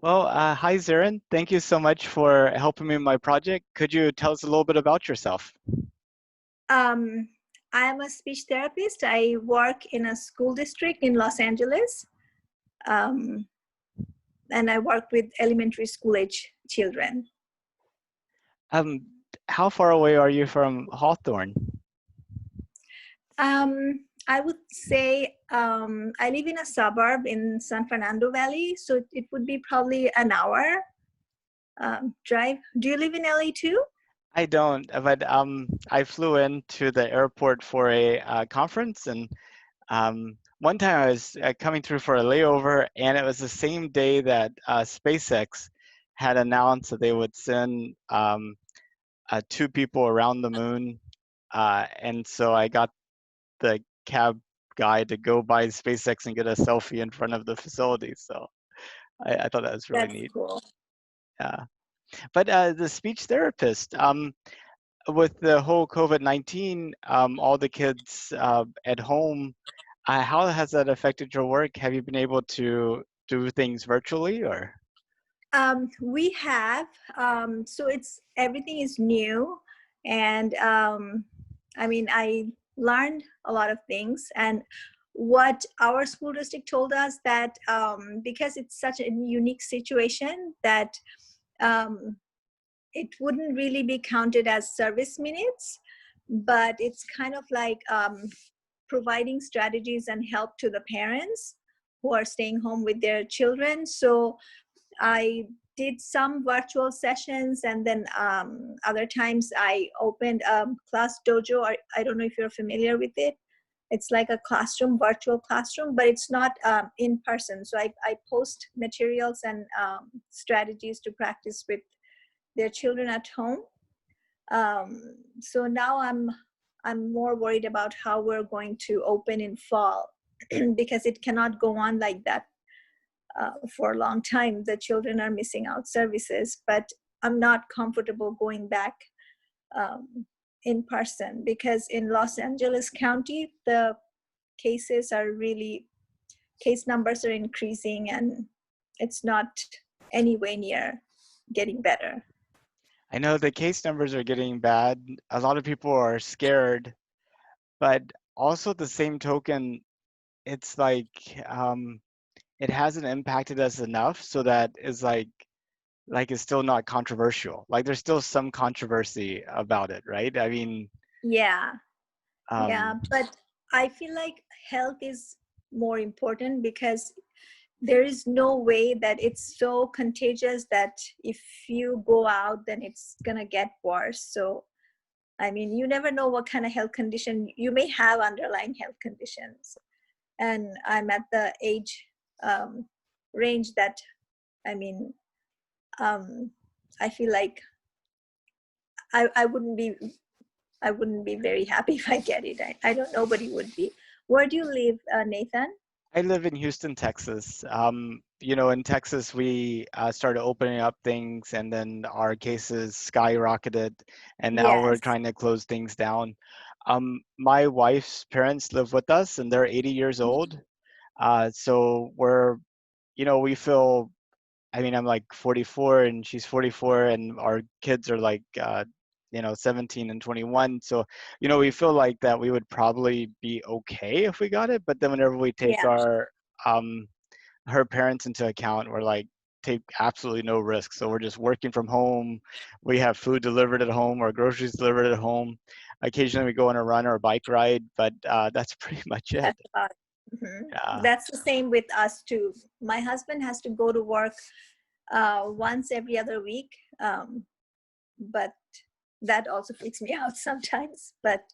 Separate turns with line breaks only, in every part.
Well, hi, Zerin. Thank you so much for helping me in my project. Could you tell us a little bit about yourself?
Um, I am a speech therapist. I work in a school district in Los Angeles, um, and I work with elementary school age children.
Um, how far away are you from Hawthorne?
I would say I live in a suburb in San Fernando Valley, so it would be probably an hour drive. Do you live in LA too?
I don't, but I flew into the airport for a conference, and one time I was coming through for a layover, and it was the same day that SpaceX had announced that they would send two people around the moon, and so I got the cab guy to go by SpaceX and get a selfie in front of the facility. So I thought that was really
That's
neat.
cool.
Yeah. But the speech therapist, with the whole COVID-19, all the kids at home, how has that affected your work? Have you been able to do things virtually or?
We have, so it's everything is new, and I mean, I learned a lot of things. And what our school district told us that because it's such a unique situation that um, it wouldn't really be counted as service minutes, but it's kind of like providing strategies and help to the parents who are staying home with their children. So I did some virtual sessions, and then other times I opened a class dojo. I don't know if you're familiar with it. It's like a classroom, virtual classroom, but it's not in person. So I post materials and strategies to practice with their children at home. So now I'm more worried about how we're going to open in fall because it cannot go on like that for a long time. The children are missing out services, but I'm not comfortable going back um, in person because in Los Angeles County, the cases are really, case numbers are increasing and it's not anywhere near getting better.
I know the case numbers are getting bad. A lot of people are scared, but also at the same token, it's like it hasn't impacted us enough so that it's like it's still not controversial. Like there's still some controversy about it, right? I mean,
Yeah, yeah,
um,
but I feel like health is more important because there is no way that it's so contagious that if you go out then it's gonna get worse. So I mean, you never know what kind of health condition you may have, underlying health conditions. And I'm at the age um, range that, I mean, um, I feel like I wouldn't be, I wouldn't be very happy if I get it. I don't, nobody would be. Where do you live, Nathan?
I live in Houston, Texas. In Texas, we started opening up things, and then our cases skyrocketed, and now we're
Yes.
trying to close things down. My wife's parents live with us, and they're 80 years old. So we feel. I mean, I'm like 44, and she's 44, and our kids are like, 17 and 21. So, we feel like that we would probably be okay if we got it. But then whenever we take
Yeah.
um, her parents into account, we're like, take absolutely no risk. So we're just working from home. We have food delivered at home or groceries delivered at home. Occasionally we go on a run or a bike ride, but that's pretty much it.
That's about
Yeah.
That's the same with us too. My husband has to go to work once every other week, but that also freaks me out sometimes. But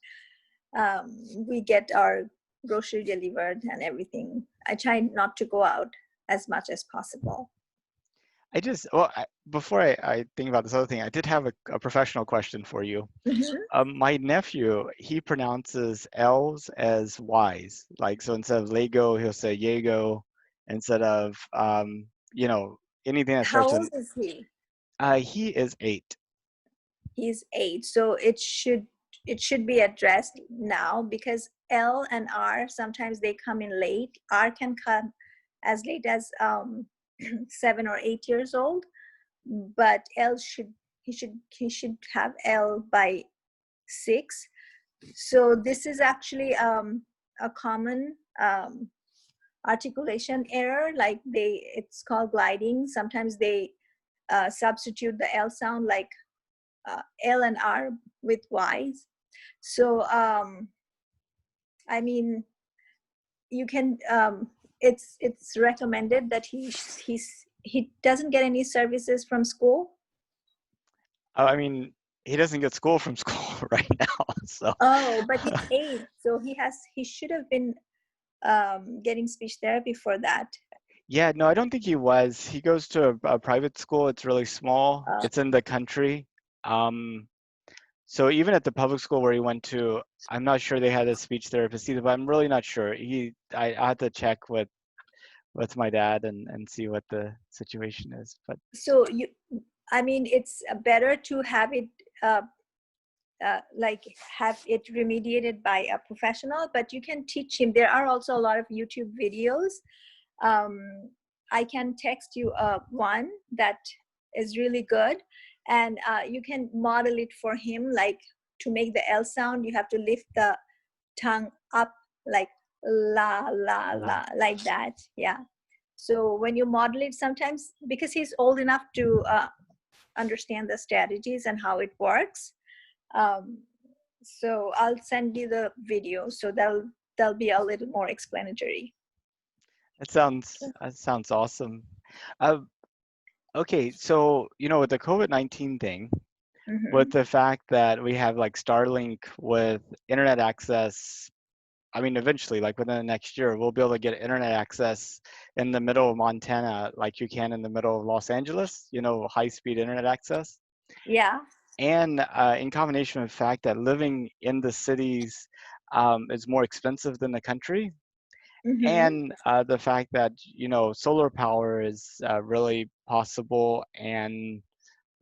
we get our grocery delivered and everything. I try not to go out as much as possible.
Before I think about this other thing, I did have a professional question for you.
Mhm.
My nephew, he pronounces L's as Y's. Like, so instead of Lego, he'll say Yago. Instead of, anything that
How
starts with,
old is he?
he is 8.
He's 8, so it should be addressed now because L and R sometimes they come in late. R can come as late as 7 or 8 years old, but he should have L by 6. So this is actually a common articulation error. Like it's called gliding. Sometimes they substitute the L sound, like L and R with Y's. So I mean, you can. It's recommended that he doesn't get any services from school.
I mean, he doesn't get school from school right now, so.
Oh, but he's 8, so he should have been getting speech therapy for that.
Yeah, no, I don't think he was. He goes to a private school. It's really small.
Uh,
It's in the country. Um, so even at the public school where he went to, I'm not sure they had a speech therapist either, but I'm really not sure. I had to check with my dad and see what the situation is. But
so I mean, it's better to have it like have it remediated by a professional, but you can teach him. There are also a lot of YouTube videos. I can text you one that is really good, and you can model it for him. Like, to make the L sound, you have to lift the tongue up, like la la la, like that. Yeah. So when you model it, sometimes, because he's old enough to understand the strategies and how it works, um, so I'll send you the video, so that'll be a little more explanatory.
that sounds awesome. Uh, okay, so with the COVID-19 thing, with
Mm-hmm.
the fact that we have like Starlink with internet access, I mean, eventually, like within the next year, we'll be able to get internet access in the middle of Montana, like you can in the middle of Los Angeles, high-speed internet access.
Yeah.
And in combination with the fact that living in the cities is more expensive than the country,
Mm-hmm.
and the fact that, solar power is really possible, and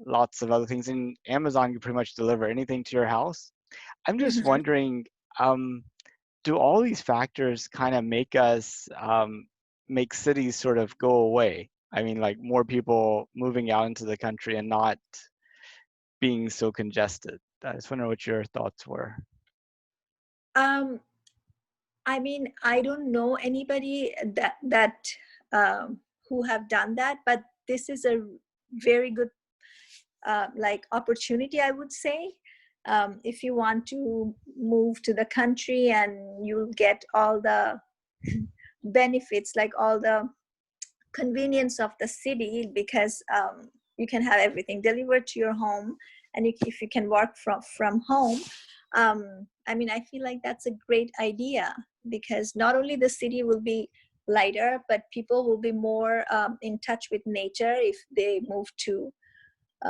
lots of other things. And Amazon can pretty much deliver anything to your house. I'm just
Mm-hmm.
wondering, do all these factors kind of make cities sort of go away? I mean, like more people moving out into the country and not being so congested. I just wonder what your thoughts were.
Um, I mean, I don't know anybody that who have done that, but this is a very good like opportunity, I would say. If you want to move to the country, and you'll get all the benefits, like all the convenience of the city, because you can have everything delivered to your home, and if you can work from home, I mean, I feel like that's a great idea, because not only the city will be lighter, but people will be more in touch with nature if they move to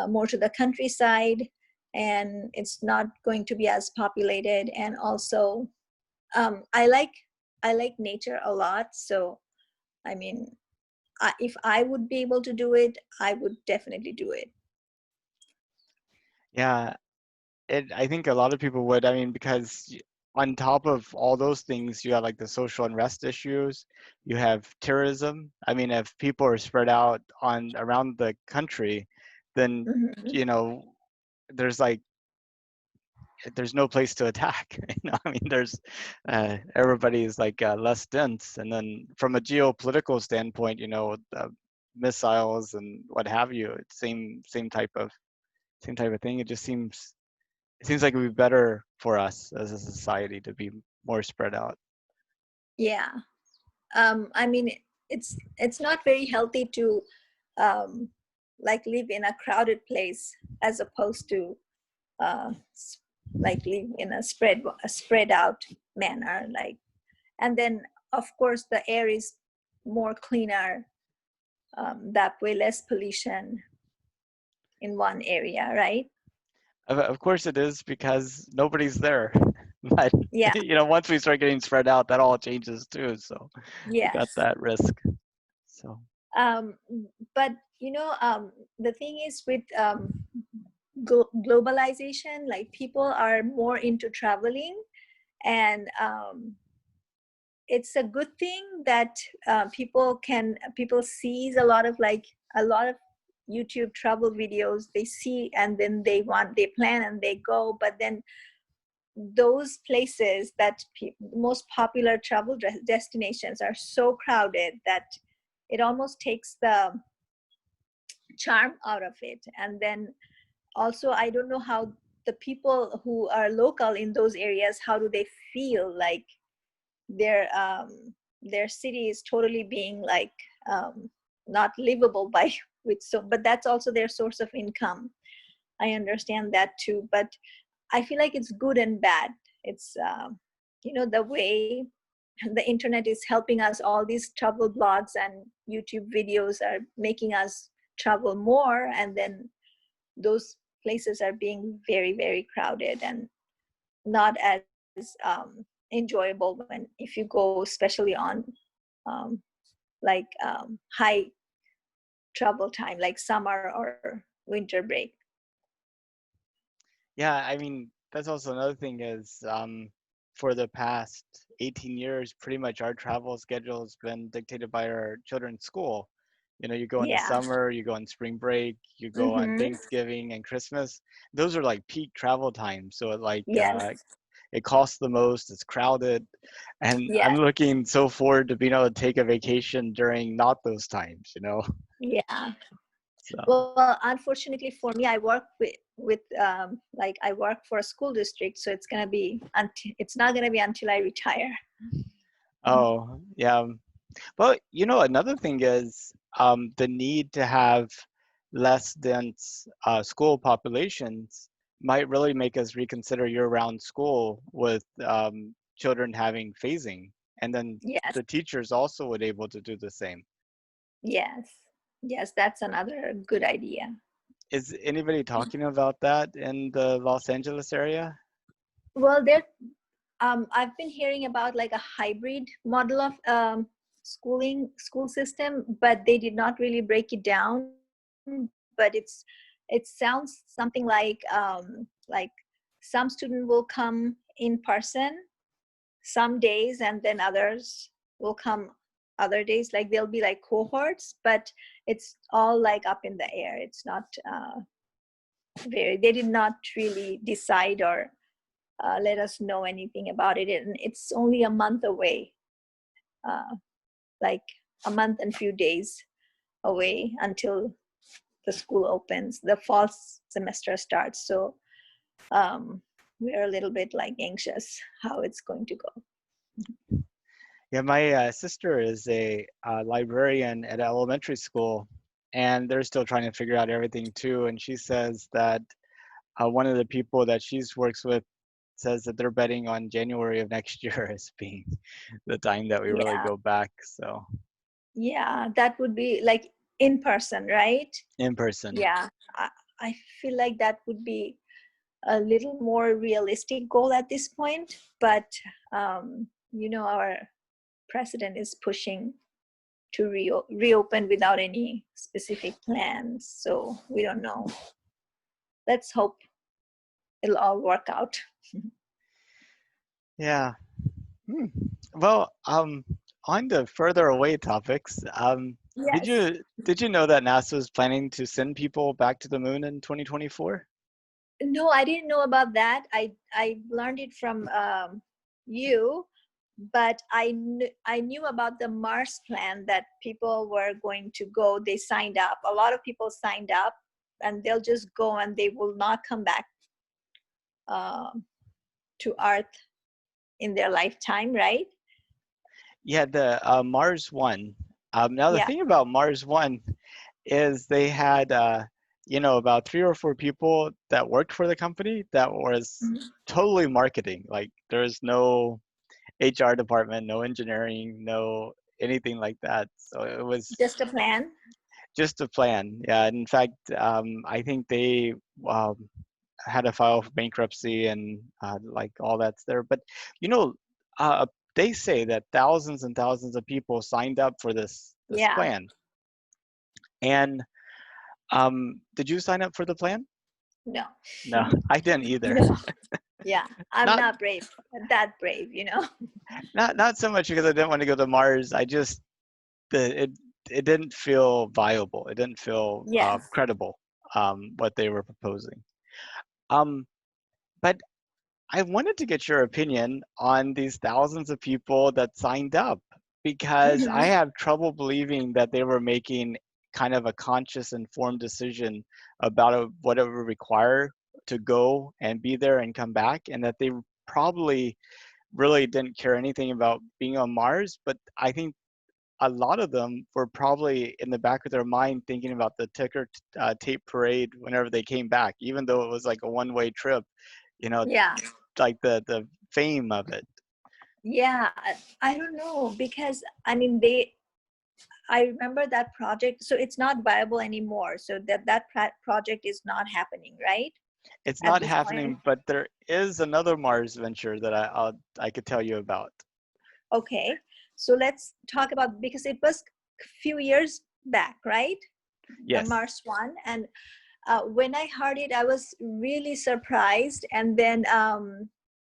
more to the countryside, and it's not going to be as populated. And also, I like nature a lot, so I mean, if I would be able to do it, I would definitely do it.
Yeah, I think a lot of people would. I mean, because on top of all those things, you have like the social unrest issues, you have terrorism. I mean, if people are spread out on around the country, then
Mm-hmm.
you know there's like there's no place to attack. I mean, there's everybody is like less dense, and then from a geopolitical standpoint, missiles and what have you, it's same type of thing. It seems like it would be better for us as a society to be more spread out.
Yeah. I mean, it's not very healthy to um, like live in a crowded place, as opposed to uh, like live in a spread out manner. Like, and then of course the air is more cleaner, that way less pollution in one area, right?
Of course it is, because nobody's there. But
Yeah.
once we start getting spread out, that all changes too. So we got
Yes.
that risk. So
um, but the thing is, with globalization, like people are more into traveling, and it's a good thing that people sees a lot of YouTube travel videos. They see and then they plan and they go, but then those places that most popular travel destinations are so crowded that it almost takes the charm out of it. And then also, I don't know how the people who are local in those areas, how do they feel like their their city is totally being like not livable by with, so but that's also their source of income. I understand that too, but I feel like it's good and bad. It's the way the internet is helping us. All these travel blogs and YouTube videos are making us travel more, and then those places are being very, very crowded and not as enjoyable when if you go, especially on um, high travel time like summer or winter break.
Yeah, I mean, that's also another thing is for the past 18 years, pretty much our travel schedule has been dictated by our children's school. You know, you go in the
Yeah.
summer, you go on spring break, you go on
Mm-hmm.
Thanksgiving and Christmas. Those are like peak travel times. So
Yes.
it costs the most, it's crowded. And I'm
Yes.
looking so forward to being able to take a vacation during not those times, you know?
Yeah.
So,
Well, unfortunately for me, I work with like I work for a school district, so it's not gonna be until I retire.
oh, yeah. Well, you know, another thing is the need to have less dense school populations might really make us reconsider year-round school with children having phasing, and then
Yes.
the teachers also would able to do the same.
Yes. Yes, that's another good idea.
Is anybody talking about that in the Los Angeles area?
Well, I've been hearing about like a hybrid model of school system, but they did not really break it down. But it sounds something like some student will come in person some days, and then others will come other days. Like there'll be like cohorts, but it's all like up in the air. It's not they did not really decide or let us know anything about it, and it's only a month away, uh, like a month and few days away until the school opens, the fall semester starts. So we're a little bit like anxious how it's going to go.
Yeah, my sister is a librarian at elementary school, and they're still trying to figure out everything too. And she says that one of the people that she's works with says that they're betting on January of next year as being the time that we really
Yeah.
go back. So
Yeah, that would be like in person, right?
in person.
Yeah. I feel like that would be a little more realistic goal at this point, but our president is pushing to reopen without any specific plans, so we don't know. Let's hope it'll all work out.
Yeah. Hmm. Well, on to further away topics. Did
Yes.
you did you know that NASA is planning to send people back to the moon in 2024?
No, I didn't know about that. I learned it from you, but I knew about the Mars plan that people were going to go. They signed up. A lot of people signed up, and they'll just go and they will not come back uh, to Earth in their lifetime, right?
Yeah, the Mars One. Now the
Yeah.
thing about Mars One is they had about 3 or 4 people that worked for the company that was
Mhm.
totally marketing. Like there's no HR department, no engineering, no anything like that. So it was
Just a plan.
just a plan. Yeah, in fact, I think they um, had to file for bankruptcy and like all that's there. But you know, uh, they say that thousands and thousands of people signed up for this
Yeah.
plan. And did you sign up for the plan?
No.
No, I didn't either.
No. Yeah, I'm
Not
not brave, that brave, you know.
not so much because I didn't want to go to Mars. I just it it didn't feel viable. It didn't feel
Yes.
credible, what they were proposing. Um, but I wanted to get your opinion on these thousands of people that signed up because I
Mm-hmm.
have trouble believing that they were making kind of a conscious, informed decision about what it would require to go and be there and come back, and that they probably really didn't care anything about being on Mars. But I think a lot of them were probably in the back of their mind thinking about the ticker tape parade whenever they came back, even though it was like a one-way trip. You know,
Yeah.
like the fame of it.
Yeah, I don't know because I mean I remember that project, so it's not viable anymore. So that project is not happening, right?
It's
At
not
this point.
happening, but there is another Mars venture that I could tell you about.
Okay. So let's talk about, because it was a few years back, right? The
Yes,
Mars one. And when I heard it, I was really surprised. And then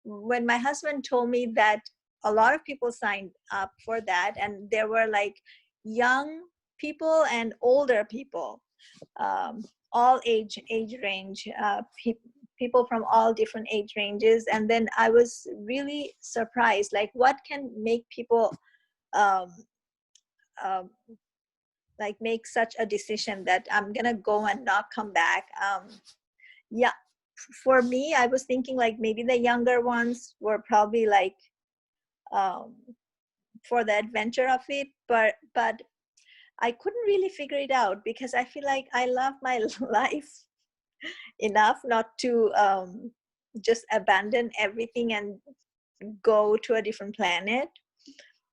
when my husband told me that a lot of people signed up for that, and there were like young people and older people, um, all age range, people from all different age ranges. And then I was really surprised, like what can make people um, um, like make such a decision that I'm gonna go and not come back. Yeah, for me, I was thinking like maybe the younger ones were probably like um, for the adventure of it, but I couldn't really figure it out because I feel like I love my life enough not to just abandon everything and go to a different planet.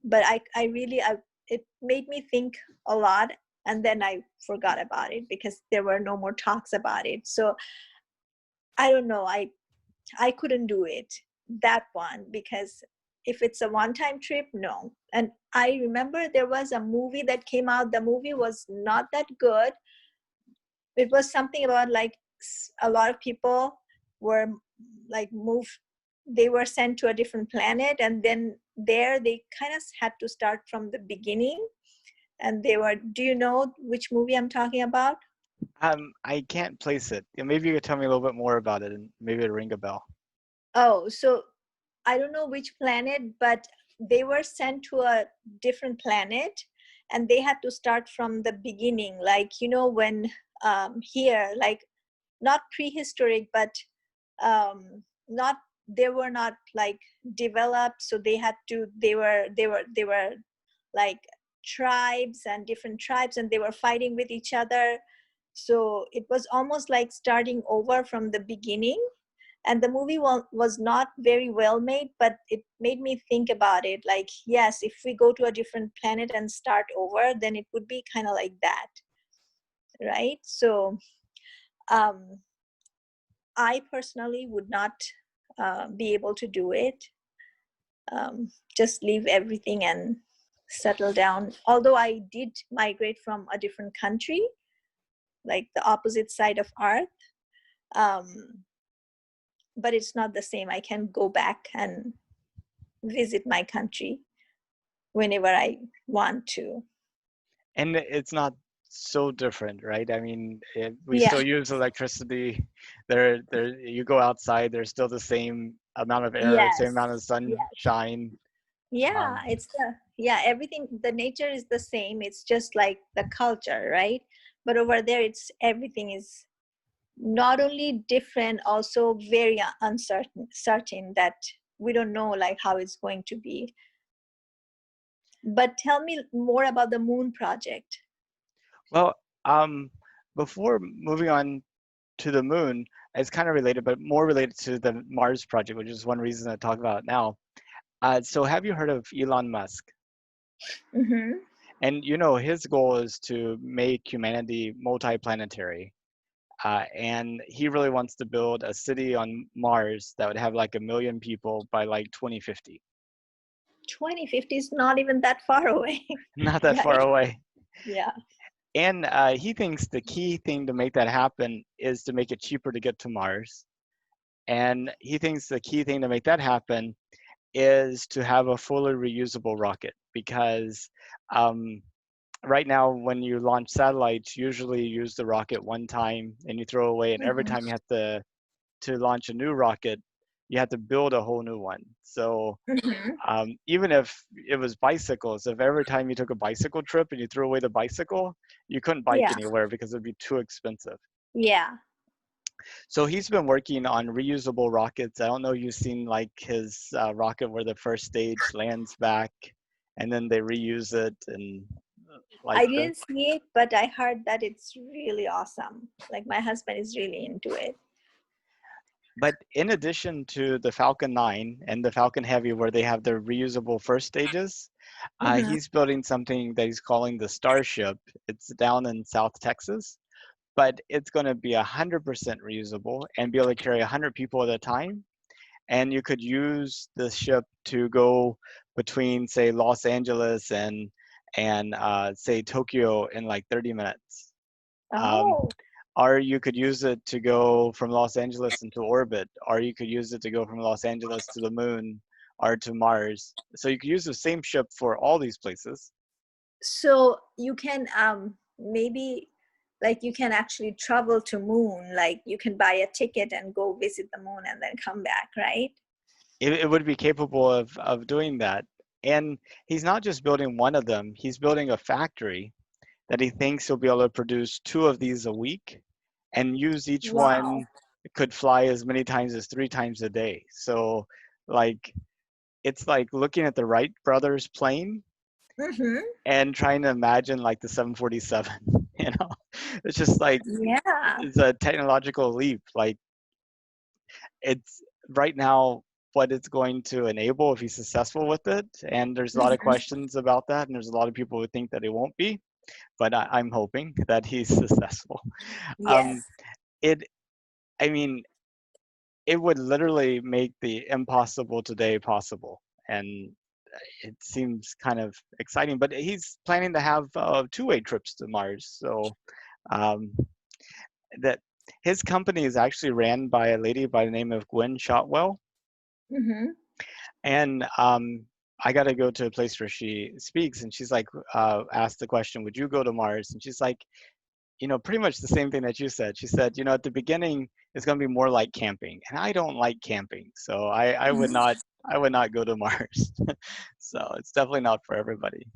But I really, it made me think a lot, and then I forgot about it because there were no more talks about it. So I don't know, I couldn't do it, that one, because if it's a one-time trip, no. And I remember there was a movie that came out. The movie was not that good. It was something about like a lot of people were like moved, they were sent to a different planet, and then there they kind of had to start from the beginning. And they were, do you know which movie I'm talking about?
I can't place it. Maybe you could tell me a little bit more about it, and maybe it'll ring a bell.
Oh, so I don't know which planet, but they were sent to a different planet, and they had to start from the beginning, like you know when here, like not prehistoric, but not, they were not like developed, so they had to, they were like tribes and different tribes, and they were fighting with each other. So it was almost like starting over from the beginning. And the movie was not very well made, but it made me think about it, like yes, if we go to a different planet and start over, then it would be kind of like that, right? So um I personally would not be able to do it. Just leave everything and settle down. Although I did migrate from a different country, like the opposite side of Earth, um, but it's not the same. I can go back and visit my country whenever I want to.
And it's not so different, right? I mean, we
Yeah.
still use electricity. There, you go outside. There's still the same amount of air, same
Yes.
amount of
Yes.
sunshine.
Yeah.
Um,
It's the, yeah, everything, the nature is the same. It's just like the culture, right? But over there, it's everything is not only different, also very certain that we don't know like how it's going to be. But tell me more about the moon project.
well, before moving on to the moon, it's kind of related, but more related to the Mars project, which is one reason to talk about it now. So have you heard of Elon Musk?
Mm-hmm.
And you know, his goal is to make humanity multiplanetary. And he really wants to build a city on Mars that would have like 1 million people by like 2050.
2050 is not even that far away.
Not that far
Right?
away.
Yeah.
And he thinks the key thing to make that happen is to make it cheaper to get to Mars. And he thinks the key thing to make that happen is to have a fully reusable rocket because um, right now when you launch satellites, usually you use the rocket one time and you throw away, and every
Mhm.
time you have to launch a new rocket, you have to build a whole new one. So
Mhm.
even if it was bicycles, if every time you took a bicycle trip and you threw away the bicycle, you couldn't bike
Yeah.
anywhere because it'd be too expensive.
Yeah.
So he's been working on reusable rockets. I don't know if you've seen like his rocket where the first stage lands back and then they reuse it and like
I
the.
didn't see it, but I heard that it's really awesome. Like my husband is really into it.
But in addition to the Falcon 9 and the Falcon Heavy, where they have their reusable first stages,
Mhm.
he's building something that he's calling the Starship. It's down in South Texas, but it's going to be 100% reusable and be able to carry 100 people at a time. And you could use the ship to go between, say, Los Angeles and say Tokyo in like 30 minutes. Um,
Oh,
or you could use it to go from Los Angeles into orbit, or you could use it to go from Los Angeles to the moon or to Mars. So you could use the same ship for all these places.
so you can maybe like you can actually travel to moon. Like you can buy a ticket and go visit the moon and then come back, right?
It would be capable of doing that. And he's not just building one of them, he's building a factory that he thinks he'll be able to produce two of these a week and use each
Wow.
one could fly as many times as 3 times a day. So like it's like looking at the Wright brothers plane
Mm-hmm.
and trying to imagine like the 747. You know, it's just like
Yeah.
it's a technological leap. Like it's right now what it's going to enable if he's successful with it, and there's a lot of
Mhm.
questions about that, and there's a lot of people who think that he won't be, but I'm hoping that he's successful. um
Yes.
it I mean, it would literally make the impossible today possible, and it seems kind of exciting. But he's planning to have two-way trips to Mars, so um, that his company is actually ran by a lady by the name of Gwen Shotwell,
Mm-hmm.
and I got to go to a place where she speaks, and she's like, asked the question, "Would you go to Mars?" And she's like, pretty much the same thing that you said. She said, at the beginning it's going to be more like camping, and I don't like camping, so I would
Mhm.
not I would not go to Mars. So it's definitely not for everybody.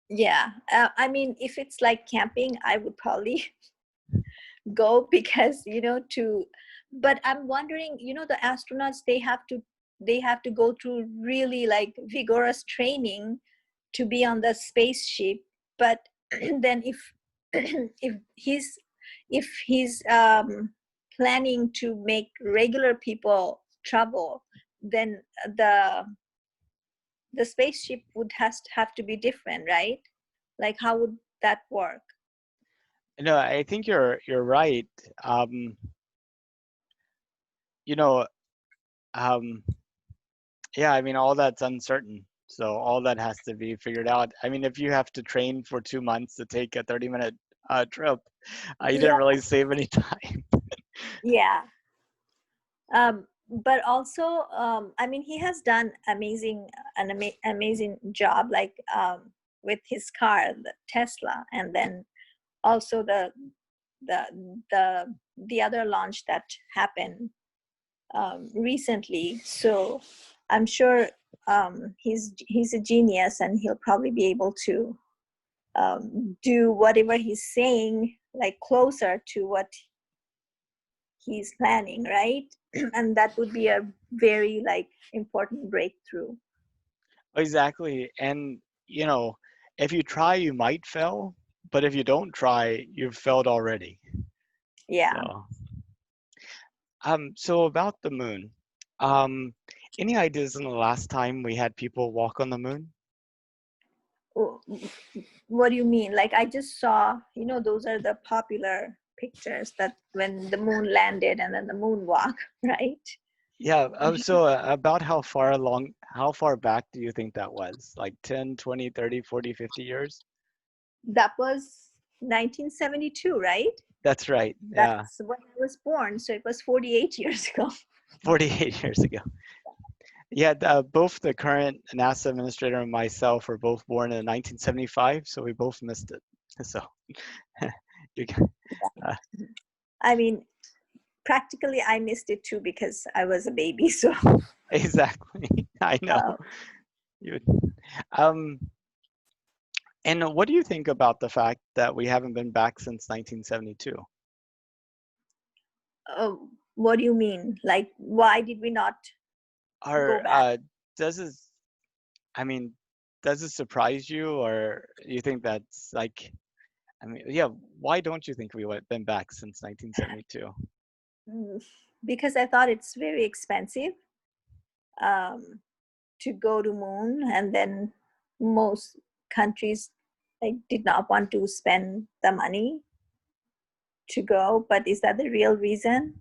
Yeah. I mean, if it's like camping, I would probably go because to. But I'm wondering, the astronauts they have to go through really like vigorous training to be on the spaceship. But then if if he's planning to make regular people travel, then the spaceship would has to have to be different, right? Like how would that work?
No, I think you're right. Um, you know, um, yeah, I mean, all that's uncertain. So all that has to be figured out. I mean, if you have to train for 2 months to take a 30-minute trip, you didn't
Yeah.
really save any time.
Yeah. But also, I mean, he has done amazing job, like with his car, the Tesla, and then also the the other launch that happened recently. So I'm sure he's a genius, and he'll probably be able to do whatever he's saying, like closer to what he's planning, right? And that would be a very like important breakthrough.
Exactly. And, you know, if you try, you might fail, but if you don't try, you've failed already.
Yeah.
So, so about the moon, um, any ideas on the last time we had people walk on the moon?
Oh, what do you mean? Like I just saw, those are the popular pictures that when the moon landed and then the moonwalk, right?
Yeah, so about how far back do you think that was? Like 10, 20, 30, 40, 50 years?
That was 1972, right?
That's right. Yeah,
That's when I was born, so it was 48 years ago.
48 years ago. Yeah, both the current NASA administrator and myself were both born in 1975, so we both missed it. So, you, uh,
I mean, practically I missed it too because I was a baby. So,
exactly. I know.
uh,
You, um, and what do you think about the fact that we haven't been back since 1972?
uh, what do you mean? Like, why did we not go
Or
back?
does it, I mean, does it surprise you, or you think that's like, I mean, yeah, why don't you think we went been back since 1972?
Mm, because I thought it's very expensive um, to go to moon, and then most countries like did not want to spend the money to go. But is that the real reason?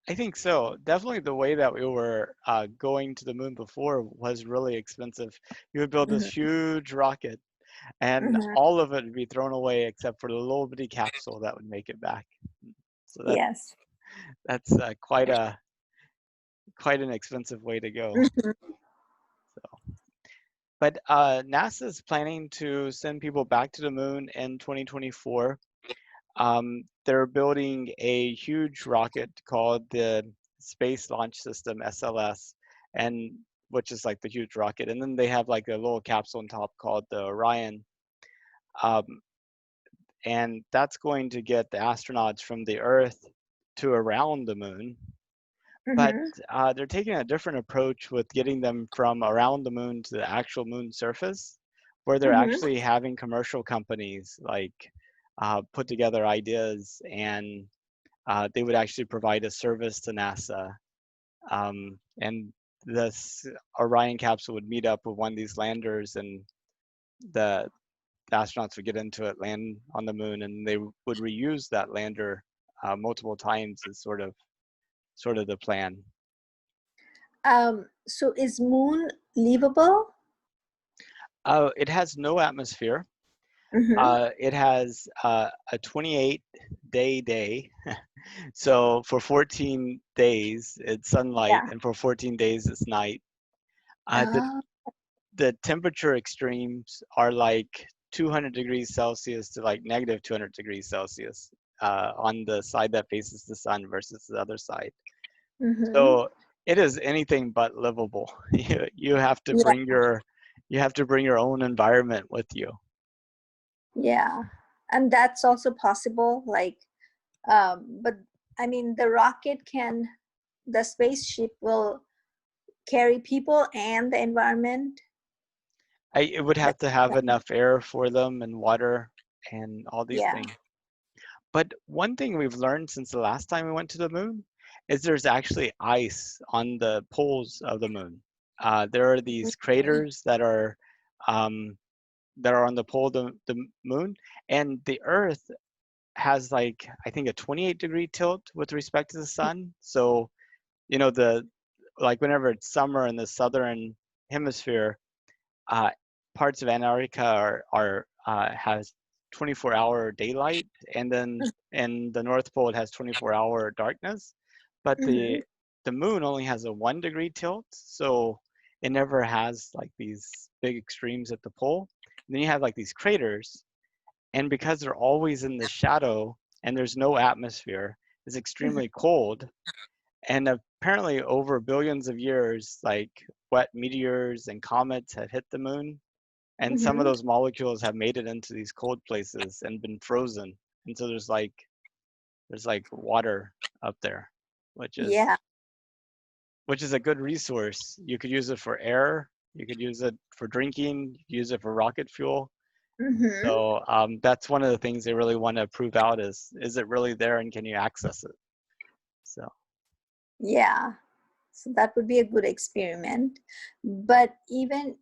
I think so. Definitely the way that we were going to the moon before was really expensive. You would build this
Hmm.
huge rocket, and
Hmm.
all of it would be thrown away except for the little bitty capsule that would make it back. So
Yes.
that's quite an expensive way to go.
Hmm.
So, but NASA is planning to send people back to the moon in 2024. They're building a huge rocket called the Space Launch System (SLS), and which is like the huge rocket, and then they have like a little capsule on top called the Orion, um, and that's going to get the astronauts from the Earth to around the moon. But
Hmm.
they're taking a different approach with getting them from around the moon to the actual moon surface, where they're
Hmm.
actually having commercial companies like put together ideas, and they would actually provide a service to NASA. And this Orion capsule would meet up with one of these landers, and the, the astronauts would get into it, land on the moon, and they would reuse that lander multiple times is sort of the plan.
So is moon livable?
It has no atmosphere.
Hmm.
It has a 28-day. So for 14 days, it's sunlight,
Yeah.
and for 14 days, it's night. Uh, the,
Uh,
the temperature extremes are like 200 degrees Celsius to like negative 200 degrees Celsius on the side that faces the sun versus the other side.
hmm.
So it is anything but livable. You have to
Yeah.
bring your own environment with you.
Yeah. And that's also possible. Like, but I mean, the spaceship will carry people and the environment.
It would have to have enough air for them and water and all these
Yeah.
things. But one thing we've learned since the last time we went to the moon is there's actually ice on the poles of the moon. There are these
Mhm.
craters um, that are on the pole of the moon, and the Earth has like I think a 28-degree tilt with respect to the sun. So the like whenever it's summer in the southern hemisphere, uh, parts of Antarctica has 24-hour daylight, and then in the North Pole it has 24-hour darkness. But
Mhm.
the moon only has a 1 degree tilt, so it never has like these big extremes at the pole. And then you have like these craters, and because they're always in the shadow and there's no atmosphere, it's
Mhm.
extremely cold. And apparently, over billions of years, like wet meteors and comets have hit the moon, and some of
Mhm.
those molecules have made it into these cold places and been frozen. And so there's like water up there, which is
Yeah.
which is a good resource. You could use it for air, you could use it for drinking, you could use it for rocket fuel.
Mhm.
So that's one of the things they really want to prove out is it really there and can you access it? So
Yeah. So that would be a good experiment. But even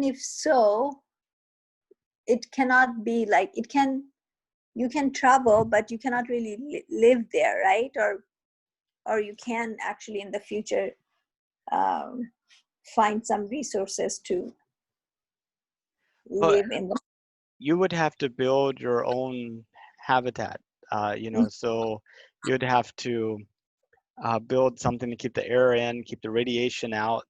if so, it cannot be like it can you can travel, but you cannot really live there, right? Or you can actually in the future um, find some resources to
but
live in.
you would have to build your own habitat. So you'd have to build something to keep the air in, keep the radiation out.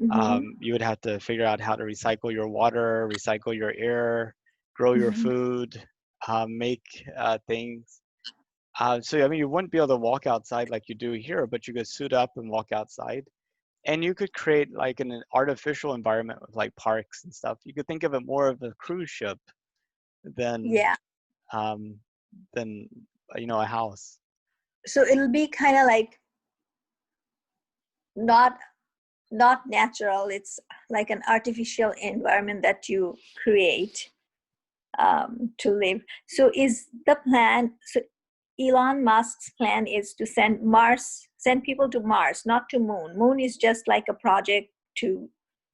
Mm-hmm.
You would have to figure out how to recycle your water, recycle your air, grow your
Mm-hmm.
food, make things. So I mean, you wouldn't be able to walk outside like you do here, but you could suit up and walk outside, and you could create like an artificial environment with like parks and stuff. You could think of it more of a cruise ship than
Yeah.
um, than a house.
So it'll be kind of like not not natural. It's like an artificial environment that you create to live. So is the plan? So Elon Musk's plan is to send people to Mars, not to Moon. Moon is just like a project to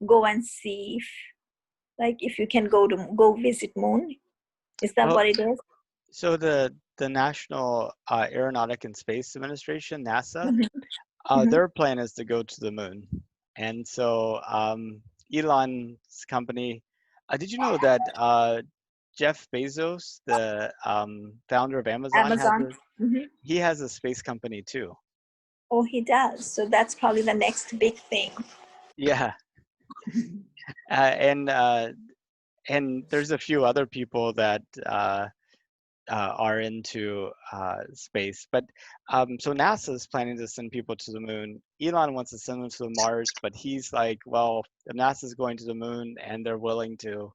go and see if, like, if you can go visit Moon. Is that
Well,
what it is?
so the National Aeronautic and Space Administration, NASA,
Mm-hmm. Mm-hmm.
their plan is to go to the moon, and so Elon's company. Did you know that Jeff Bezos, the founder of Amazon,
Amazon. Mm-hmm.
he has a space company too.
Oh, he does. So that's probably the next big thing.
Yeah, uh, and uh, and there's a few other people that are into space. But so NASA is planning to send people to the moon. Elon wants to send them to Mars, but he's like, well, if NASA's going to the moon and they're willing to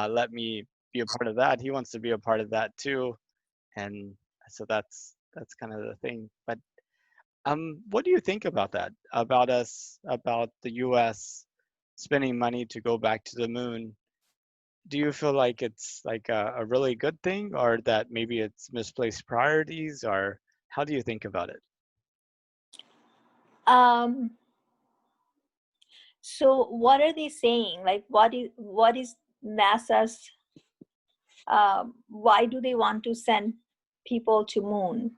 let me be a part of that, he wants to be a part of that too. And so that's kind of the thing. But what do you think about that? About us, about the U.S. spending money to go back to the moon? Do you feel like it's like a really good thing, or that maybe it's misplaced priorities, or how do you think about it?
Um, so what are they saying? Like, what is NASA's? Why do they want to send people to Moon?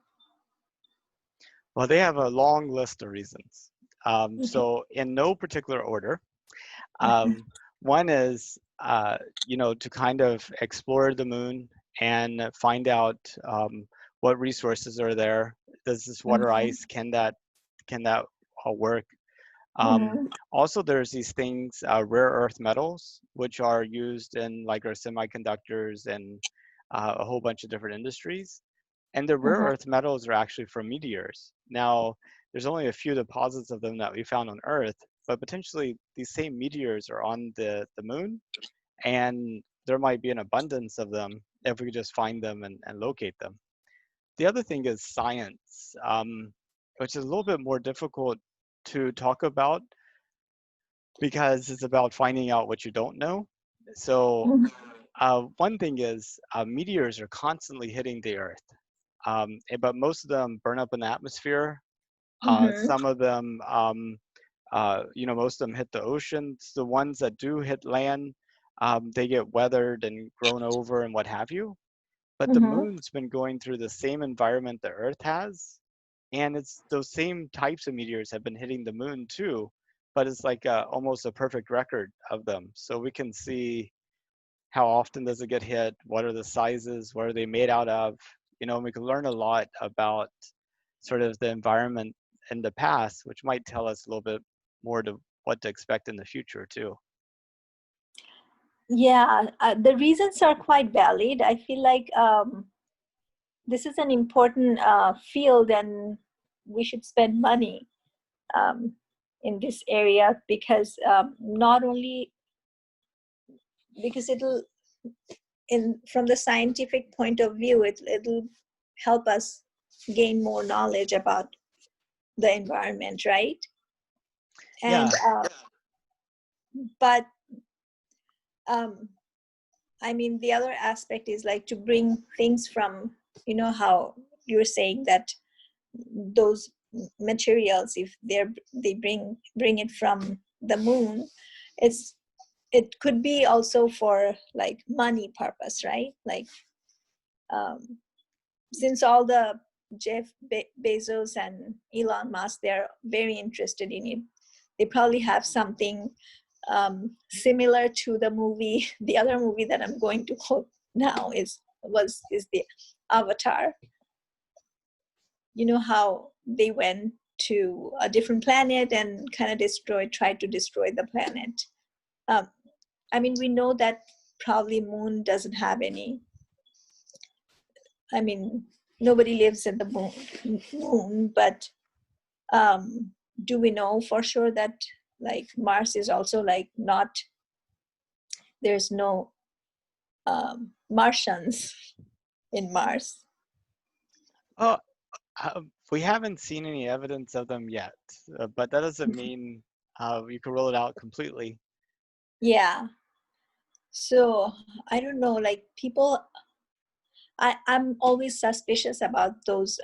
Well, they have a long list of reasons.
Mhm.
So in no particular order, um, one is to kind of explore the moon and find out what resources are there. Does this water
Mhm.
ice, can that work?
Mhm.
Also, there's these things, rare earth metals, which are used in like our semiconductors and a whole bunch of different industries. And the rare
Mhm.
earth metals are actually from meteors. Now, there's only a few deposits of them that we found on Earth, but potentially these same meteors are on the moon, and there might be an abundance of them if we could just find them and locate them. The other thing is science, which is a little bit more difficult to talk about because it's about finding out what you don't know. So
Mhm.
one thing is meteors are constantly hitting the Earth, but most of them burn up in the atmosphere.
Mhm.
Some of them, most of them hit the oceans. The ones that do hit land, they get weathered and grown over and what have you. But the
Mhm.
moon's been going through the same environment the Earth has, and it's those same types of meteors have been hitting the moon too, but it's like almost a perfect record of them. So we can see how often does it get hit, what are the sizes, what are they made out of, and we can learn a lot about sort of the environment in the past, which might tell us a little bit more to what to expect in the future too.
Yeah, the reasons are quite valid. I feel like this is an important field, and we should spend money um, in this area because not only because it'll in from the scientific point of view, it'll help us gain more knowledge about the environment, right? And
Yeah,
but um, I mean, the other aspect is like to bring things from, how you're saying that those materials, if they bring it from the moon, it's it could be also for like money purpose, right? Like um, since all the Bezos and Elon Musk, they're very interested in it, they probably have something similar to the movie. The other movie that I'm going to quote now is the Avatar. You know how they went to a different planet and kind of tried to destroy the planet. Um, I mean, we know that probably Moon doesn't have any. I mean, nobody lives in the moon, but do we know for sure that like Mars is also like not, there's no Martians in Mars?
Oh, we haven't seen any evidence of them yet, but that doesn't mean you can rule it out completely.
Yeah. So I don't know, like people, I'm always suspicious about those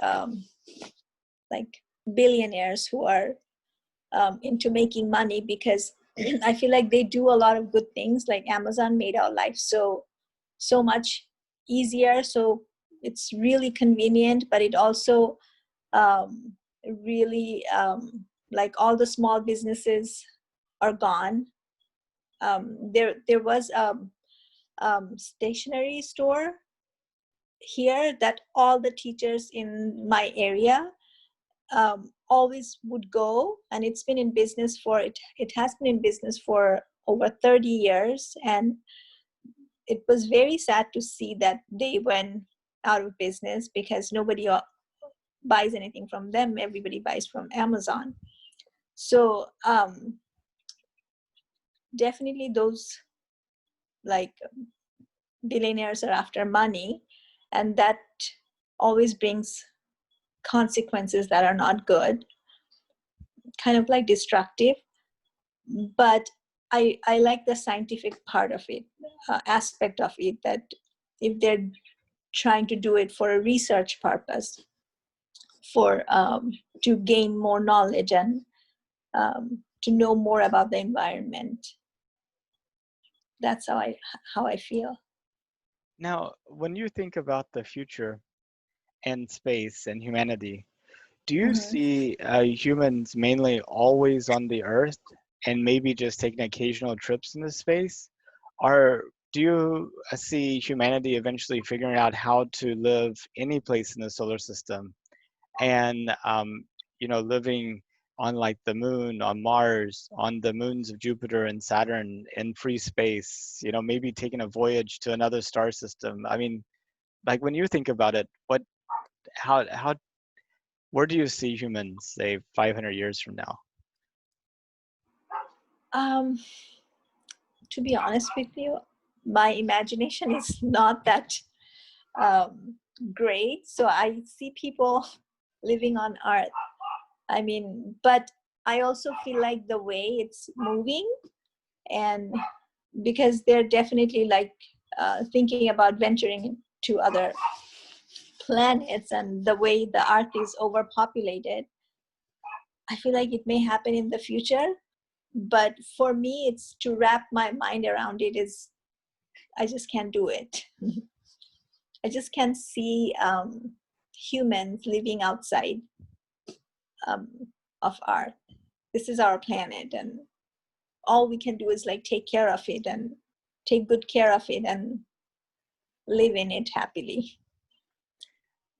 like billionaires who are into making money, because I feel like they do a lot of good things. Like Amazon made our life so much easier. So it's really convenient, but it also um, really like all the small businesses are gone. There was a stationery store here that all the teachers in my area always would go, and it's been in business for it has been in business for over 30 years, and it was very sad to see that they went out of business because nobody buys anything from them. Everybody buys from Amazon. So definitely those like billionaires are after money, and that always brings consequences that are not good, kind of like destructive. But I like the scientific part of it, aspect of it, that if they're trying to do it for a research purpose, for to gain more knowledge and to know more about the environment. That's how I feel.
Now, when you think about the future and space and humanity, do you
Hmm.
see humans mainly always on the Earth and maybe just taking occasional trips into space? Or do you see humanity eventually figuring out how to live any place in the solar system and living on like the moon, on Mars, on the moons of Jupiter and Saturn in free space, maybe taking a voyage to another star system? I mean, like when you think about it, how where do you see humans, say, 500 years from now?
um, to be honest with you, my imagination is not that um, great, so I see people living on Earth. I mean, but I also feel like the way it's moving, and because they're definitely like thinking about venturing to other planets, and the way the Earth is overpopulated, I feel like it may happen in the future. But for me, it's to wrap my mind around it is, I just can't do it. I just can't see humans living outside um, of Earth. This is our planet, and all we can do is like take care of it and take good care of it and live in it happily.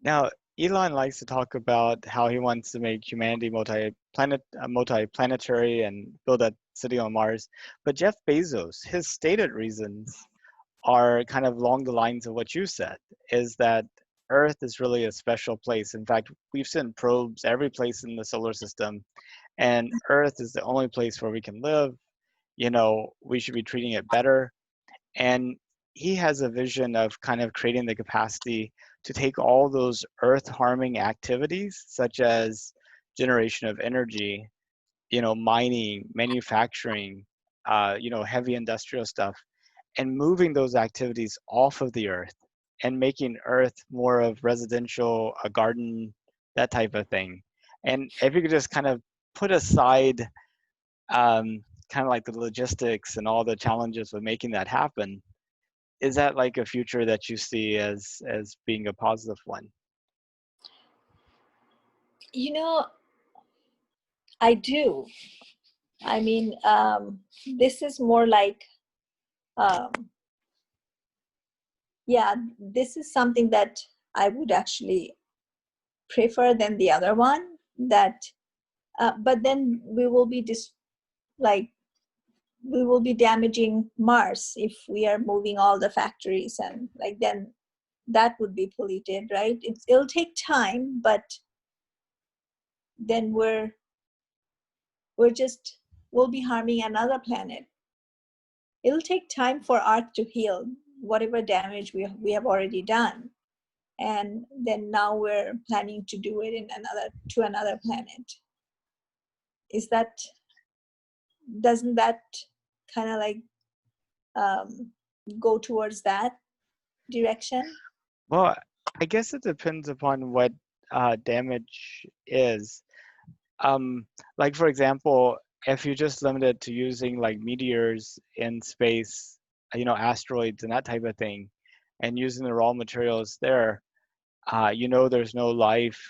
Now, Elon likes to talk about how he wants to make humanity multi-planetary and build a city on Mars. But Jeff Bezos, his stated reasons are kind of along the lines of what you said, is that Earth is really a special place. In fact, we've sent probes every place in the solar system, and Earth is the only place where we can live. We should be treating it better. And he has a vision of kind of creating the capacity to take all those earth harming activities, such as generation of energy, mining, manufacturing, heavy industrial stuff, and moving those activities off of the earth and making earth more of residential, a garden, that type of thing. And if you could just kind of put aside kind of like the logistics and all the challenges with making that happen, is that like a future that you see as being a positive one?
You know, I do. I mean, this is more like, um, yeah, this is something that I would actually prefer than the other one. That, but then we will be like we will be damaging Mars if we are moving all the factories, and like then that would be polluted, right? It'll take time, but then we're just we'll be harming another planet. It'll take time for Earth to heal whatever damage we have already done, and then now we're planning to do it in another planet. Is that doesn't that kind of like um, go towards that direction?
Well, I guess it depends upon what damage is. Um, like for example, if you just limited to using like meteors in space, asteroids and that type of thing, and using the raw materials there, there's no life.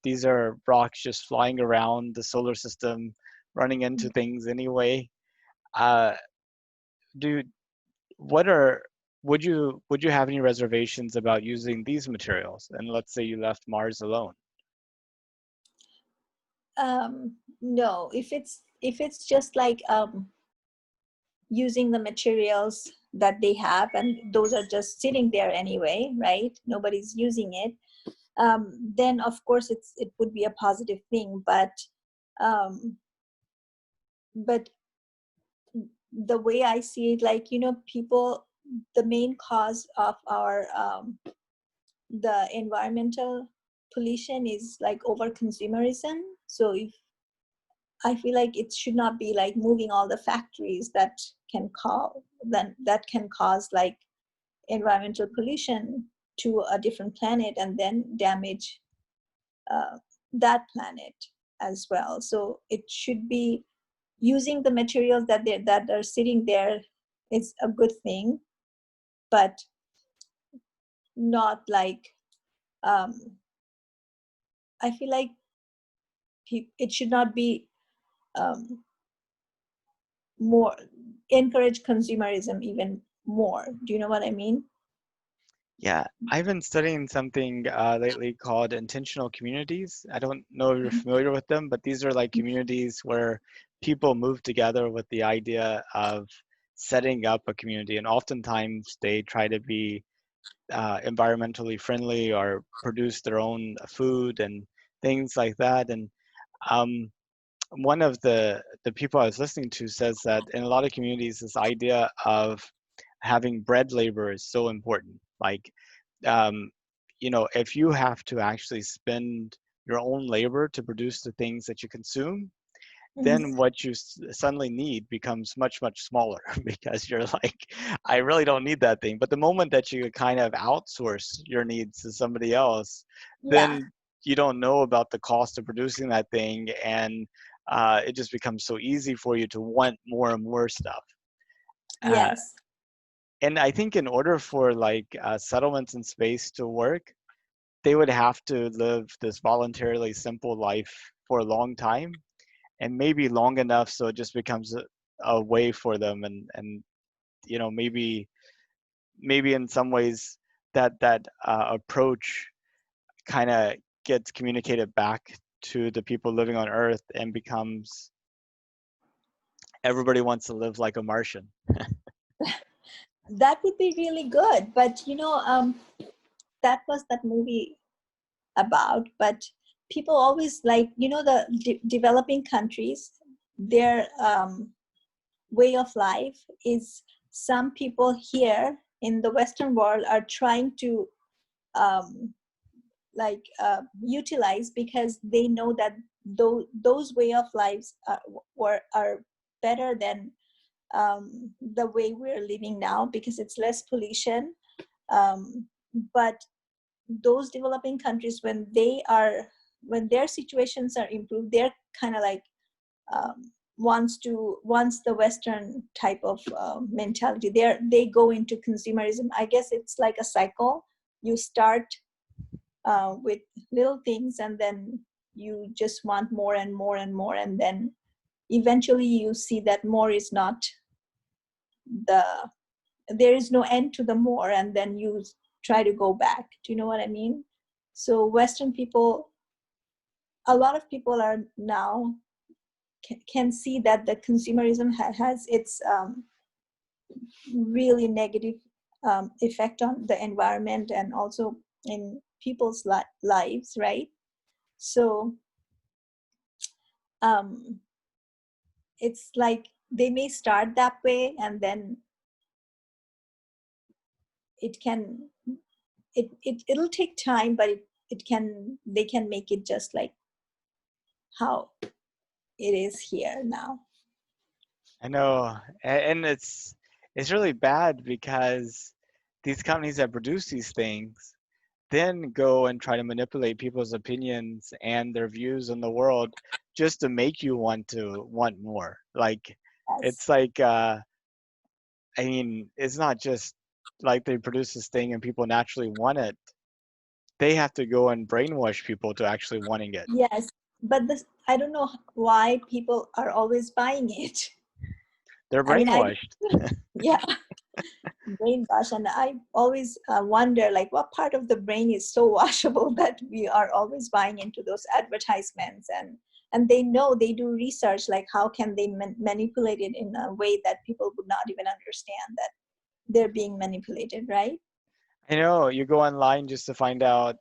These are rocks just flying around the solar system, running into things anyway. Uh, do what are would you have any reservations about using these materials? And let's say you left Mars alone.
No, if it's just like using the materials that they have, and those are just sitting there anyway, right? Nobody's using it. Then of course it would be a positive thing, um, but the way I see it, like people, the main cause of our the environmental pollution is like over consumerism. So if I feel like it should not be like moving all the factories that can cause like environmental pollution to a different planet and then damage uh, that planet as well. So it should be using the materials that are sitting there is a good thing, but not like I feel like it should not be um, more encourage consumerism even more. Do you know what I mean?
Yeah, I've been studying something lately called intentional communities. I don't know if you're familiar with them, but these are like communities where people move together with the idea of setting up a community, and oftentimes they try to be environmentally friendly or produce their own food and things like that. And um, one of the people I was listening to says that in a lot of communities, this idea of having bread labor is so important. Like, um, if you have to actually spend your own labor to produce the things that you consume, then
Mhm.
what you suddenly need becomes much, much smaller because you're like, I really don't need that thing. But the moment that you kind of outsource your needs to somebody else,
Yeah.
then you don't know about the cost of producing that thing. And it just becomes so easy for you to want more and more stuff. Uh,
Yes.
and I think in order for like settlements in space to work, they would have to live this voluntarily simple life for a long time, and maybe long enough so it just becomes a way for them. And maybe in some ways that approach kind of gets communicated back to the people living on Earth and becomes everybody wants to live like a Martian.
That would be really good. But that was that movie about. But people always like, the developing countries, their way of life is, some people here in the Western world are trying to um, utilize, because they know that those way of lives are better than the way we're living now, because it's less pollution. um, but those developing countries, when their situations are improved, they're kind of like wants the Western type of mentality. They go into consumerism. I guess it's like a cycle. You start with little things, and then you just want more and more and more, and then eventually you see that more is not the, there is no end to the more, and then you try to go back. Do you know what I mean? So Western people, a lot of people are now can see that the consumerism has its really negative effect on the environment and also in people's lives, right? So it's like they may start that way, and then it can it'll take time, but it can, they can make it just like how it is here now.
I know, and it's really bad because these companies that produce these things then go and try to manipulate people's opinions and their views on the world just to make you want more. Like
Yes.
it's like I mean, it's not just like they produce this thing and people naturally want it. They have to go and brainwash people to actually wanting it.
Yes, but this, I don't know why people are always buying it.
They're
I mean, I,
brainwashed.
yeah, brainwash, and I always wonder, like, what part of the brain is so washable that we are always buying into those advertisements, and they know, they do research, like how can they manipulate it in a way that people would not even understand that they're being manipulated, right?
I know you go online just to find out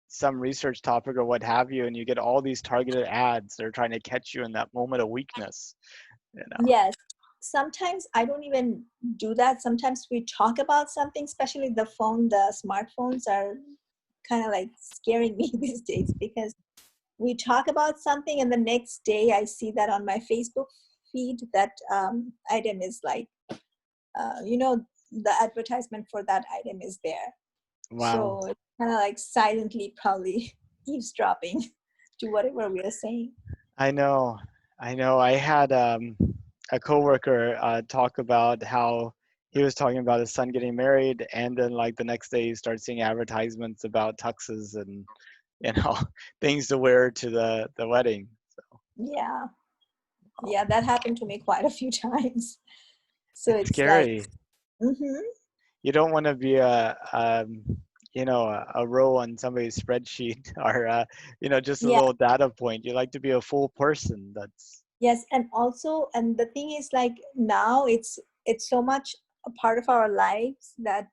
some research topic or what have you, and you get all these targeted ads. They're trying to catch you in that moment of weakness. You know.
Yes. Sometimes I don't even do that. Sometimes we talk about something, especially the smartphones are kind of like scaring me these days, because we talk about something and the next day I see that on my Facebook feed that item is like, the advertisement for that item is there.
Wow.
So it's kind of like silently probably eavesdropping to whatever we are saying.
I know. I know. I had a coworker talk about how he was talking about his son getting married, and then like the next day he starts seeing advertisements about tuxes and you know things to wear to the wedding. So
Yeah. Yeah, that happened to me quite a few times. So
it's
it's like,
scary.
mm-hmm.
You don't want to be a row on somebody's spreadsheet or just a
Yeah,
little data point. You like to be a full person. That's
yes, and also, and the thing is, like, now it's so much a part of our lives that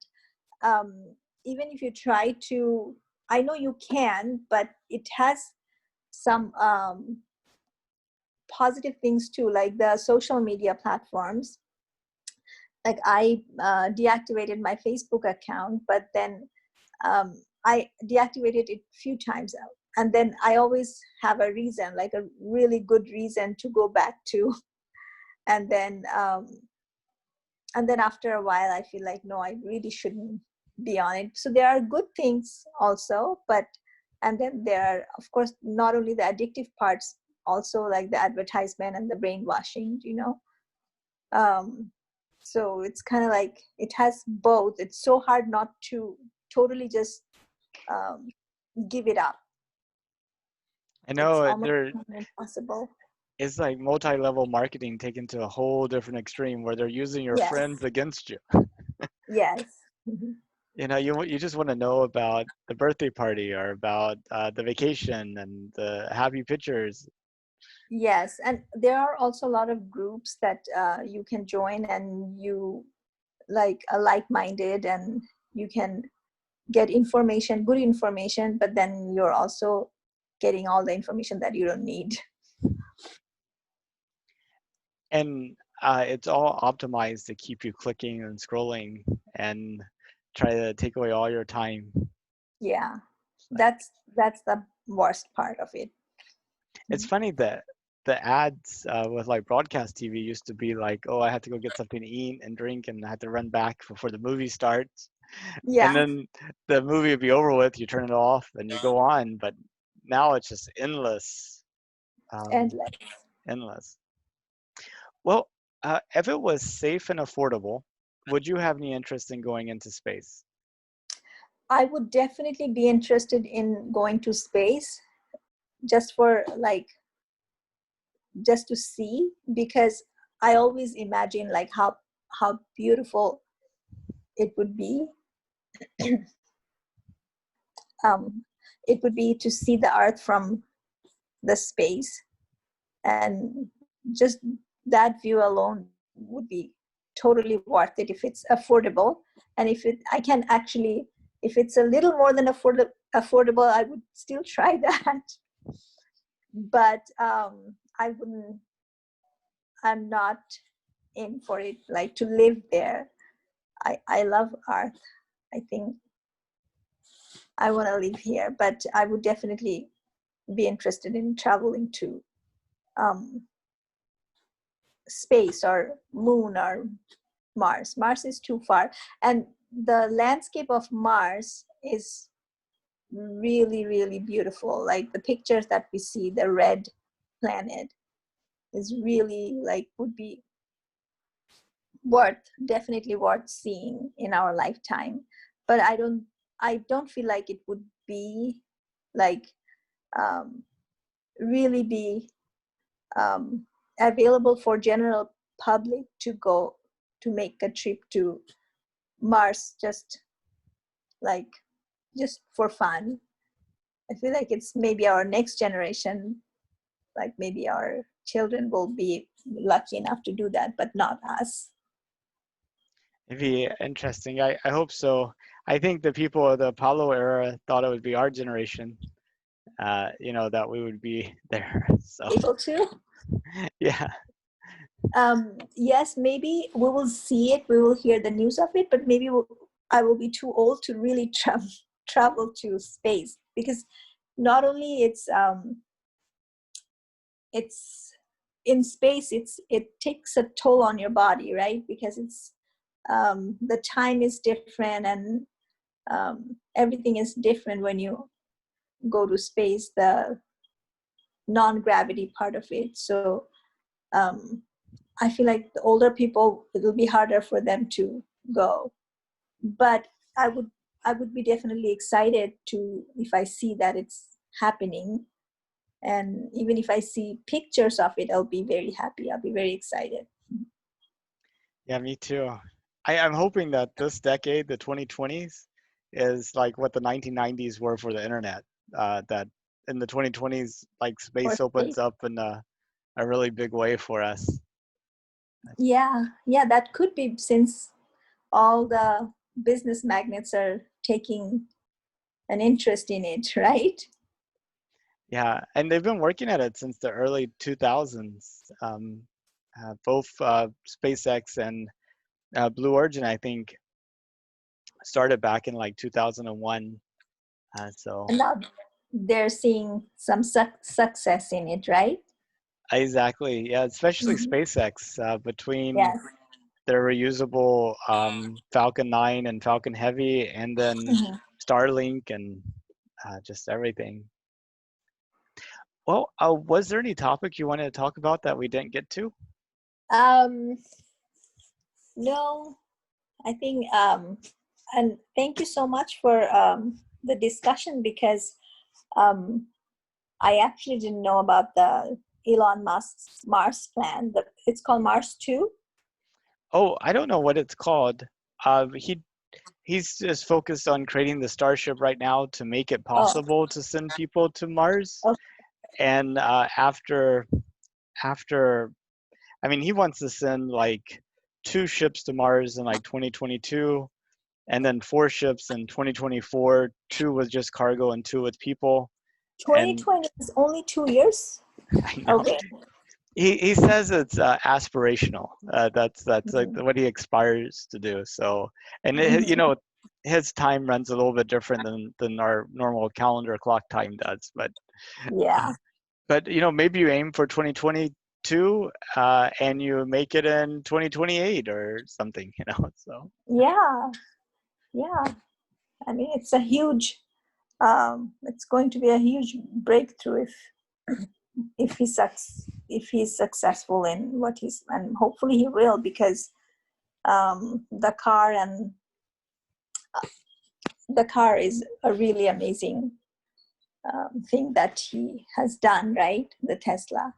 um, even if you try to, I know you can, but it has some positive things too, like the social media platforms. Like I deactivated my Facebook account, but then I deactivated it a few times out. And then I always have a reason, like a really good reason to go back to. And then after a while, I feel like, no, I really shouldn't be on it. So there are good things also, but, and then there are, of course, not only the addictive parts, also like the advertisement and the brainwashing, um, so it's kind of like it has both. It's so hard not to totally just um, give it up.
I
It's
know
almost
there
impossible.
is like multi-level marketing taken to a whole different extreme where they're using your
Yes,
friends against you.
yes. Mhm.
You just want to know about the birthday party or about the vacation and the happy pictures.
Yes, and there are also a lot of groups that you can join, and you like are like-minded, and you can get information, good information, but then you're also getting all the information that you don't need.
And it's all optimized to keep you clicking and scrolling and try to take away all your time.
Yeah,
Like
that's the worst part of it.
it's
Mhm.
funny that the ads with like broadcast TV used to be like, oh, I had to go get something to eat and drink, and I had to run back before the movie starts, and
Yeah,
then the movie would be over with. You turn it off and you go on, but now it's just endless, um,
endless.
endless. Well, if it was safe and affordable, would you have any interest in going into space?
I would definitely be interested in going to space, just for like just to see, because I always imagine like how beautiful it would be. It would be to see the earth from the space, and just that view alone would be totally worth it if it's affordable. And if it I can actually, if it's a little more than affordable, I would still try that. But I wouldn't, I'm not in for it like to live there. I love earth. I think I want to live here, but I would definitely be interested in traveling to um, space or moon or Mars. Mars is too far, and the landscape of Mars is really, really beautiful. Like the pictures that we see, the red planet is really like would be definitely worth seeing in our lifetime. But I don't feel like it would be like um, really be um, available for general public to go to make a trip to Mars, like just for fun. I feel like it's maybe our next generation, like maybe our children will be lucky enough to do that, but not us.
It'd be interesting. I hope so. I think the people of the Apollo era thought it would be our generation, that we would be there. So,
Able to.
yeah.
Yes, maybe we will see it, we will hear the news of it, but maybe I will be too old to really travel to space, because not only it's in space, it takes a toll on your body, right? Because it's the time is different, and everything is different when you go to space, the non-gravity part of it. So um, I feel like the older people, it'll be harder for them to go. But I would I would be definitely excited to, if I see that it's happening, and even if I see pictures of it, I'll be very happy. I'll be very excited.
Yeah, me too. I'm hoping that this decade, the 2020s, is like what the 1990s were for the internet. That in the 2020s, like
For
space
space.
opens up in a really big way for us.
Yeah, that could be, since all the business magnates are taking an interest in it, right?
Yeah, and they've been working at it since the early 2000s. Both SpaceX and Blue Origin, I think, started back in like 2001. So
And now they're seeing some success in it, right?
exactly, yeah, especially
Mhm.
SpaceX between
Yes.
their reusable Falcon 9 and Falcon Heavy, and then
Mhm.
Starlink and just everything. Well, was there any topic you wanted to talk about that we didn't get to?
Um, no, I think, and thank you so much for the discussion, because um, I actually didn't know about the Elon Musk's Mars plan. It's called Mars 2.
Oh, I don't know what it's called. He's just focused on creating the Starship right now to make it
Oh,
possible to send people to Mars.
oh,
And after, I mean, he wants to send like 2 ships to Mars in like 2022, and then 4 ships in 2024, 2 with just cargo and 2 with people. And
2020 is only 2 years.
I know
Okay.
he says it's aspirational. That's like
Mhm.
what he aspires to do. So, and
Mhm.
his time runs a little bit different than our normal calendar clock time does. Uh,
Yeah,
but maybe you aim for 2022 and you make it in 2028 or something. So
yeah, yeah. I mean, it's going to be a huge breakthrough if he's successful in what he's, and hopefully he will, because the car is a really amazing thing that he has done, right? The Tesla.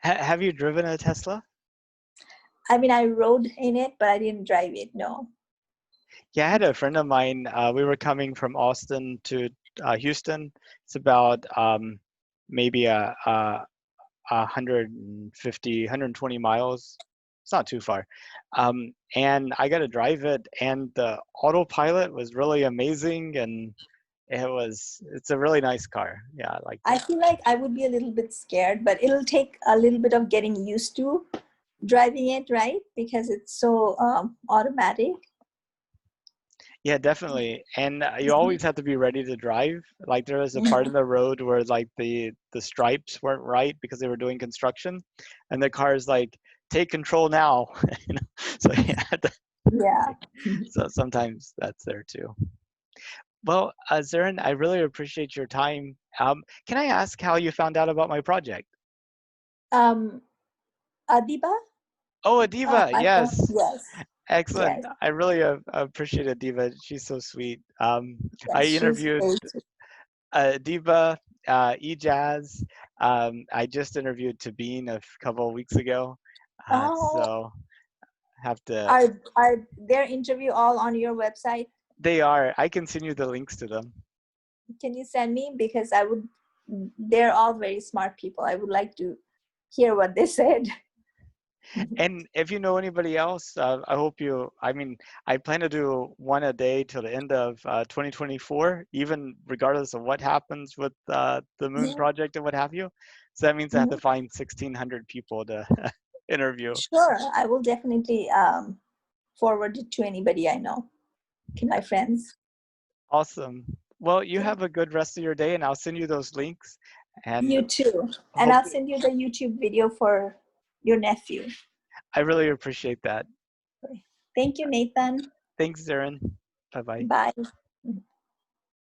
Have you driven a Tesla?
I mean, I rode in it, but I didn't drive it. No.
Yeah, I had a friend of mine. We were coming from Austin to Houston. It's about maybe 150, 120 miles. It's not too far. And I got to drive it, and the autopilot was really amazing, and it's a really nice car. Yeah, I liked
I
it.
feel like I would be a little bit scared, but it'll take a little bit of getting used to driving it, right? Because it's so automatic.
Yeah, definitely. And you always have to be ready to drive. Like there was a part of the road where like the stripes weren't right because they were doing construction, and the car is like, take control now. You know? So yeah,
Yeah.
so sometimes that's there too. Well, Zerin, I really appreciate your time. Can I ask how you found out about my project?
Um, Adiba?
Oh, Adiva,
I thought,
yes.
yes,
Excellent.
yes,
I really appreciate Adiva. She's so sweet. I
yes. She's
interviewed
very sweet.
Diva, eJazz. I just interviewed Tabine a couple of weeks ago,
Oh,
so have to.
are their interview all on your website?
They are. I can send you the links to them.
Can you send me? Because I would, they're all very smart people. I would like to hear what they said.
And if you know anybody else, I hope you. I mean, I plan to do one a day till the end of 2024, even regardless of what happens with the Moon
Mhm,
project and what have you. So that means I have to
mhm.
find 1,600 people to interview.
Sure, I will definitely forward it to anybody I know, to my friends.
Awesome. Well, you
Yeah.
have a good rest of your day, and I'll send you those links. And
You too. And
hope
I'll send you the YouTube video for your nephew.
I really appreciate that.
Thank you, Nathan.
Thanks, Darren. Bye bye.
Bye.